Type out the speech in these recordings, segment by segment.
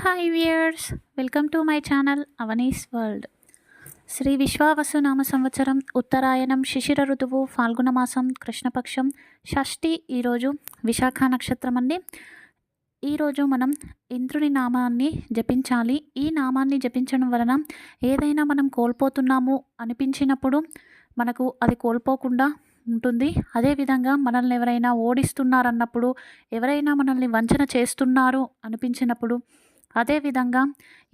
Hi viewers, welcome to my channel Avani's world. Sri Vishvavasu నామ సంవత్సరం, ఉత్తరాయణం, శిశిర ఋతువు, ఫాల్గుణ మాసం, కృష్ణపక్షం, షష్ఠి. ఈరోజు విశాఖ నక్షత్రం అండి. ఈరోజు మనం ఇంద్రుని నామాన్ని జపించాలి. ఈ నామాన్ని జపించడం వలన ఏదైనా మనం కోల్పోతున్నాము అనిపించినప్పుడు మనకు అది కోల్పోకుండా ఉంటుంది. అదేవిధంగా మనల్ని ఎవరైనా ఓడిస్తున్నారన్నప్పుడు, ఎవరైనా మనల్ని వంచన చేస్తున్నారు అనిపించినప్పుడు, అదేవిధంగా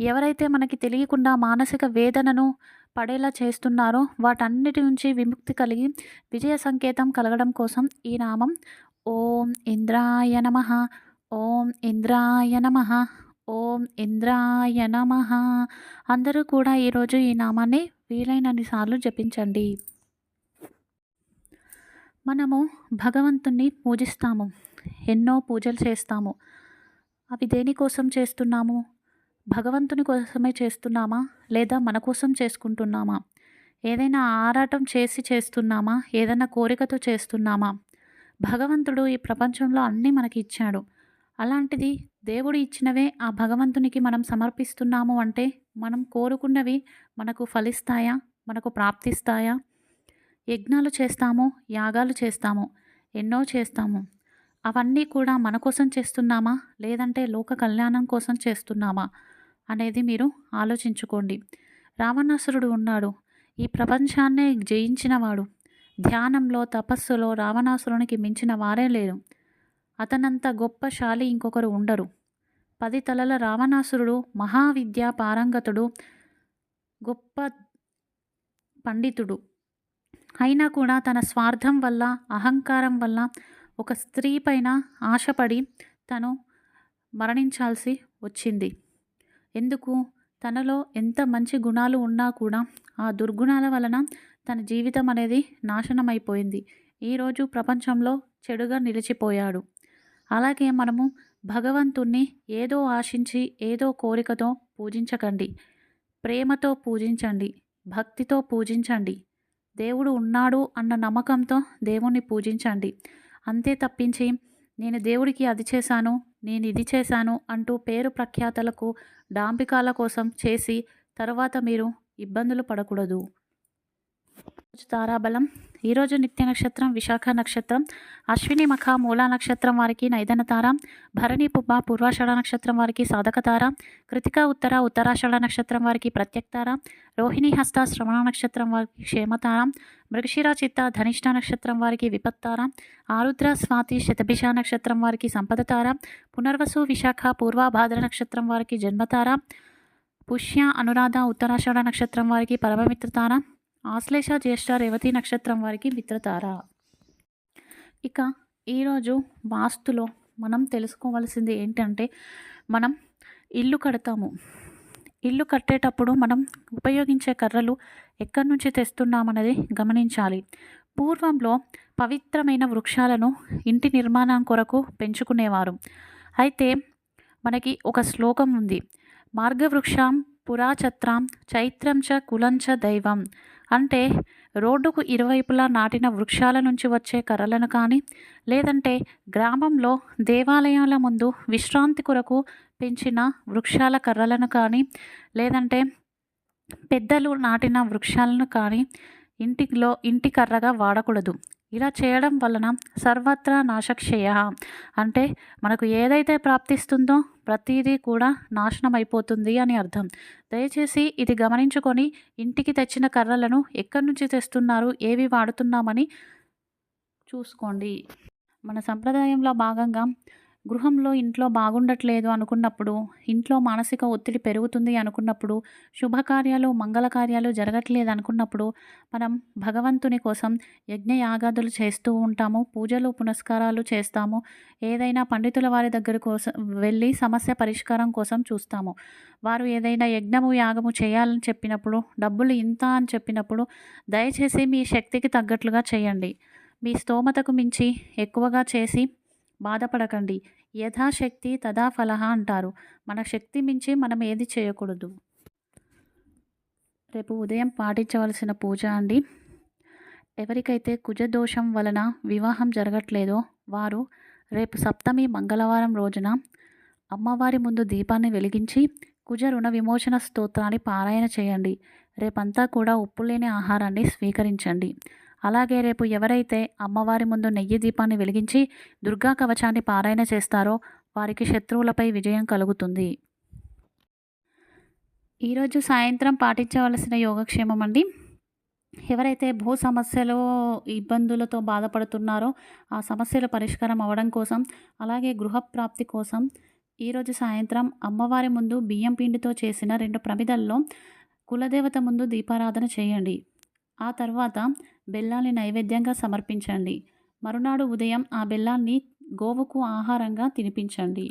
ఎవరైతే మనకి తెలియకుండా మానసిక వేదనను పడేలా చేస్తున్నారో వాటన్నిటి నుంచి విముక్తి కలిగి విజయ సంకేతం కలగడం కోసం ఈ నామం ఓం ఇంద్రాయ నమః, ఓం ఇంద్రాయ నమః, ఓం ఇంద్రాయ నమః. అందరూ కూడా ఈరోజు ఈ నామాన్ని వీలైనన్ని సార్లు జపించండి. మనము భగవంతుణ్ణి పూజిస్తాము, ఎన్నో పూజలు చేస్తాము. అవి దేనికోసం చేస్తున్నాము? భగవంతుని కోసమే చేస్తున్నామా, లేదా మన కోసం చేసుకుంటున్నామా? ఏదైనా ఆరాటం చేసి చేస్తున్నామా, ఏదైనా కోరికతో చేస్తున్నామా? భగవంతుడు ఈ ప్రపంచంలో అన్నీ మనకి ఇచ్చాడు. అలాంటిది దేవుడు ఇచ్చినవే ఆ భగవంతునికి మనం సమర్పిస్తున్నాము అంటే మనం కోరుకున్నవి మనకు ఫలిస్తాయా, మనకు ప్రాప్తిస్తాయా? యజ్ఞాలు చేస్తాము, యాగాలు చేస్తాము, ఎన్నో చేస్తాము. అవన్నీ కూడా మన కోసం చేస్తున్నామా, లేదంటే లోక కళ్యాణం కోసం చేస్తున్నామా అనేది మీరు ఆలోచించుకోండి. రావణాసురుడు ఉన్నాడు, ఈ ప్రపంచాన్నే జయించినవాడు. ధ్యానంలో, తపస్సులో రావణాసురునికి మించిన వారే లేరు. అతనంత గొప్పశాలి ఇంకొకరు ఉండరు. 10 తలల రావణాసురుడు మహావిద్యా పారంగతుడు, గొప్ప పండితుడు. అయినా కూడా తన స్వార్థం వల్ల, అహంకారం వల్ల ఒక స్త్రీ పైన ఆశపడి తను మరణించాల్సి వచ్చింది. ఎందుకు? తనలో ఎంత మంచి గుణాలు ఉన్నా కూడా ఆ దుర్గుణాల వలన తన జీవితం అనేది నాశనమైపోయింది. ఈరోజు ప్రపంచంలో చెడుగా నిలిచిపోయాడు. అలాగే మనము భగవంతుణ్ణి ఏదో ఆశించి, ఏదో కోరికతో పూజించకండి. ప్రేమతో పూజించండి, భక్తితో పూజించండి. దేవుడు ఉన్నాడు అన్న నమ్మకంతో దేవుణ్ణి పూజించండి. అంతే తప్పించి నేను దేవుడికి అది చేశాను, నేను ఇది చేశాను అంటూ పేరు ప్రఖ్యాతలకు, డాంబికాల కోసం చేసి తర్వాత మీరు ఇబ్బందులు పడకూడదు. తారాబలం. ఈరోజు నిత్య నక్షత్రం విశాఖ నక్షత్రం, అశ్విని మఖ మూలా నక్షత్రం వారికి నైదన తార, భరణి పుబ్బ పూర్వాషాఢ నక్షత్రం వారికి సాధక తార, కృతిక ఉత్తర ఉత్తరాషాఢ నక్షత్రం వారికి ప్రత్యక్ తార, రోహిణి హస్త శ్రవణ నక్షత్రం వారికి క్షేమతార, మృగశిర చిత్త ధనిష్ట నక్షత్రం వారికి విపత్తార, ఆరుద్ర స్వాతి శతభిష నక్షత్రం వారికి సంపద తార, పునర్వసు విశాఖ పూర్వభాద్ర నక్షత్రం వారికి జన్మతార, పుష్య అనురాధ ఉత్తరాషాఢ నక్షత్రం వారికి పరమమిత్రతార, ఆశ్లేష జ్యేష్ఠ రేవతి నక్షత్రం వారికి మిత్రతార. ఇక ఈరోజు వాస్తులో మనం తెలుసుకోవాల్సింది ఏంటంటే, మనం ఇల్లు కడతాము. ఇల్లు కట్టేటప్పుడు మనం ఉపయోగించే కర్రలు ఎక్కడి నుంచి తెస్తున్నామన్నది గమనించాలి. పూర్వంలో పవిత్రమైన వృక్షాలను ఇంటి నిర్మాణం కొరకు పెంచుకునేవారు. అయితే మనకి ఒక శ్లోకం ఉంది, మార్గవృక్షం పురాఛత్రం చైత్రం చ కులం చ దైవం. అంటే రోడ్డుకు ఇరువైపులా నాటిన వృక్షాల నుంచి వచ్చే కర్రలను కానీ, లేదంటే గ్రామంలో దేవాలయాల ముందు విశ్రాంతి కొరకు పెంచిన వృక్షాల కర్రలను కానీ, లేదంటే పెద్దలు నాటిన వృక్షాలను కానీ ఇంటి కర్రగా వాడకూడదు. ఇలా చేయడం వలన సర్వత్రా నాశక్షయ, అంటే మనకు ఏదైతే ప్రాప్తిస్తుందో ప్రతిదీ కూడా నాశనం అయిపోతుంది అని అర్థం. దయచేసి ఇది గమనించుకొని ఇంటికి తెచ్చిన కర్రలను ఎక్కడి నుంచి తెస్తున్నారు, ఏవి వాడుతున్నామని చూసుకోండి. మన సంప్రదాయంలో భాగంగా గృహంలో ఇంట్లో బాగుండట్లేదు అనుకున్నప్పుడు, ఇంట్లో మానసిక ఒత్తిడి పెరుగుతుంది అనుకున్నప్పుడు, శుభకార్యాలు మంగళకార్యాలు జరగట్లేదు అనుకున్నప్పుడు మనం భగవంతుని కోసం యజ్ఞయాగాదులు చేస్తూ ఉంటాము, పూజలు పునస్కారాలు చేస్తాము. ఏదైనా పండితుల వారి దగ్గర కోసం వెళ్ళి సమస్య పరిష్కారం కోసం చూస్తాము. వారు ఏదైనా యజ్ఞము యాగము చేయాలని చెప్పినప్పుడు, డబ్బులు ఇంత అని చెప్పినప్పుడు దయచేసి మీ శక్తికి తగ్గట్లుగా చేయండి. మీ స్తోమతకు మించి ఎక్కువగా చేసి బాధపడకండి. యథాశక్తి తదా ఫలః అంటారు. మన శక్తి మించి మనం ఏది చేయకూడదు. రేపు ఉదయం పాటించవలసిన పూజ అండి. ఎవరికైతే కుజదోషం వలన వివాహం జరగట్లేదో వారు రేపు సప్తమి మంగళవారం రోజున అమ్మవారి ముందు దీపాన్ని వెలిగించి కుజ రుణ విమోచన స్తోత్రాన్ని పారాయణ చేయండి. రేపంతా కూడా ఉప్పు లేని ఆహారాన్ని స్వీకరించండి. అలాగే రేపు ఎవరైతే అమ్మవారి ముందు నెయ్యి దీపాన్ని వెలిగించి దుర్గా కవచాన్ని పారాయణ చేస్తారో వారికి శత్రువులపై విజయం కలుగుతుంది. ఈరోజు సాయంత్రం పాటించవలసిన యోగక్షేమం అండి. ఎవరైతే భూ సమస్యలు ఇబ్బందులతో బాధపడుతున్నారో ఆ సమస్యల పరిష్కారం అవ్వడం కోసం, అలాగే గృహప్రాప్తి కోసం ఈరోజు సాయంత్రం అమ్మవారి ముందు బియ్యం పిండితో చేసిన 2 ప్రమిదల్లో కులదేవత ముందు దీపారాధన చేయండి. ఆ తర్వాత బెల్లాన్ని నైవేద్యంగా సమర్పించండి. మరునాడు ఉదయం ఆ బెల్లాన్ని గోవుకు ఆహారంగా తినిపించండి.